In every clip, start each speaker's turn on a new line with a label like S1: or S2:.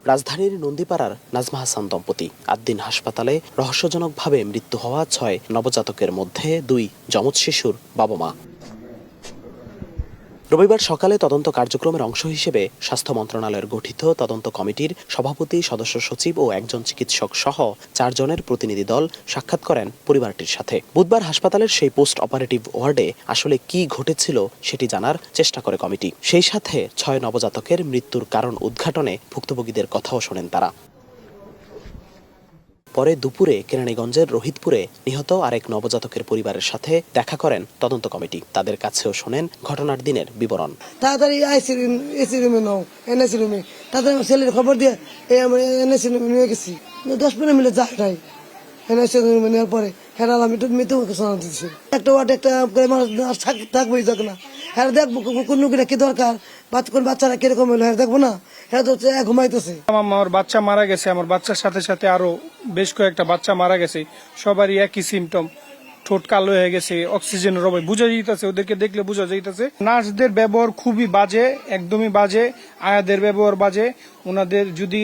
S1: রাজধানীর নন্দীপাড়ার নাজমা হাসান দম্পতি আদ্দিন হাসপাতালে রহস্যজনকভাবে মৃত্যু হওয়া ৬ নবজাতকের মধ্যে ২ যমজ শিশুর বাবা মা। রবিবার সকালে তদন্ত কার্যক্রমের অংশ হিসেবে স্বাস্থ্য মন্ত্রণালয়ের গঠিত তদন্ত কমিটির সভাপতি, সদস্য সচিব ও একজন চিকিৎসক সহ ৪ জনের প্রতিনিধি দল সাক্ষাৎ করেন পরিবারটির সাথে। বুধবার হাসপাতালের সেই পোস্ট অপারেটিভ ওয়ার্ডে আসলে কি ঘটেছিল সেটি জানার চেষ্টা করে কমিটি। সেই সাথে ৬ নবজাতকের মৃত্যুর কারণ উদ্ঘাটনে ভুক্তভোগীদের কথাও শোনেন তারা। পরে দুপুরে কেরানীগঞ্জের রোহিতপুরে নিহত আরেক নবজাতকের পরিবারের সাথে দেখা করেন তদন্ত কমিটি। তাদের কাছেও শোনেন ঘটনার দিনের বিবরণ।
S2: তাড়াতাড়ি এসি রুমে নাও, এনএসি রুমে তাদের ছেলের খবর দিয়ে এনএসি রুমে নিয়ে গেছি। 10-15 মিনিট যায় এনএসি রুমে নেওয়ার পরে হেরাল আমি মৃত্যু শোনা দিচ্ছি। একটা ওয়ার্ড একটা থাকবোই যাক না, হ্যাঁ দেখবো কোন রুগীরা কি দরকার, বাচ্চারা কিরকম হলো হ্যাঁ দেখবো না, হ্যাঁ তো ঘুমাইতেছে।
S3: আমার বাচ্চা মারা গেছে, আমার বাচ্চার সাথে সাথে আরো বেশ কয়েকটা বাচ্চা মারা গেছে। সবারই একই সিমটম, ঠোঁট কালো হয়ে গেছে, অক্সিজেনের অভাবে বোঝা যাইতেছে, ওদেরকে দেখলে বোঝা যাইতেছে। নার্সদের ব্যবহার খুবই বাজে, একদমই বাজে। আয়াদের ব্যবহার বাজে। ওনাদের যদি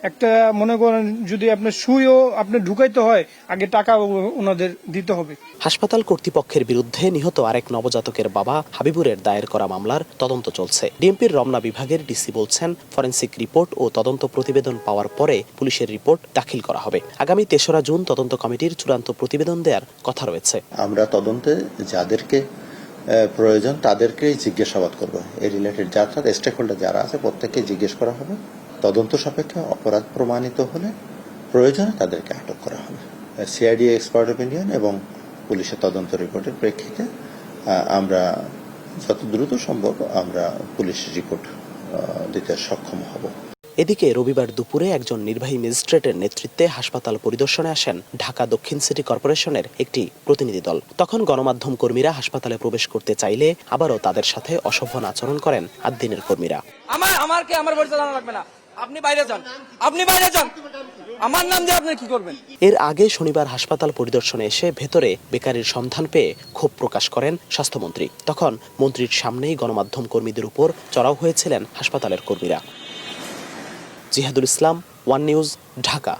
S3: একটা মনে করেন যদি আপনার সুইও আপনি ঢুকাইতে হয়, আগে টাকা ওনাদের দিতে হবে।
S1: হাসপাতাল কর্তৃপক্ষের বিরুদ্ধে নিহত আরেক নবজাতকের বাবা হাবিবুরের দায়ের করা মামলার তদন্ত চলছে। ডিএমপির রমনা বিভাগের ডিসি বলছেন, ফরেনসিক রিপোর্ট ও তদন্ত প্রতিবেদন পাওয়ার পরে পুলিশের রিপোর্ট দাখিল করা হবে। আগামী ৩রা জুন তদন্ত কমিটির চূড়ান্ত প্রতিবেদন দেওয়ার কথা রয়েছে।
S4: আমরা তদন্তে যাদেরকে প্রয়োজন তাদেরকেই জিজ্ঞাসাবাদ করব। এই রিলেটেড যারা স্টেক হোল্ডার যারা আছে প্রত্যেককে জিজ্ঞেস করা হবে। তদন্ত সাপেক্ষে অপরাধ প্রমাণিত হলে প্রয়োজনে তাদেরকে আটক করা হবে। সিআইডি এক্সপার্ট অপিনিয়ন এবং পুলিশের তদন্ত রিপোর্টের প্রেক্ষিতে আমরা যত দ্রুত সম্ভব আমরা পুলিশ রিপোর্ট দিতে সক্ষম হব।
S1: এদিকে রবিবার দুপুরে একজন নির্বাহী ম্যাজিস্ট্রেটের নেতৃত্বে হাসপাতাল পরিদর্শনে আসেন ঢাকা দক্ষিণ সিটি কর্পোরেশনের একটি প্রতিনিধি দল। তখন গণমাধ্যম কর্মীরা হাসপাতালে প্রবেশ করতে চাইলে আবারও তাদের সাথে অশোভন আচরণ করেন আদ্দিনের কর্মীরা।
S5: আমার পরিচয় জানা লাগবে না, আপনি বাইরে যান, আমার নাম দিয়ে আপনি কি করবেন।
S1: এর আগে শনিবার হাসপাতাল পরিদর্শনে এসে ভেতরে বেকারির সন্ধান পেয়ে ক্ষোভ প্রকাশ করেন স্বাস্থ্যমন্ত্রী। তখন মন্ত্রীর সামনেই গণমাধ্যম কর্মীদের উপর চড়াও হয়েছিলেন হাসপাতালের কর্মীরা। জিহাদুল ইসলাম, ওয়ান নিউজ, ঢাকা।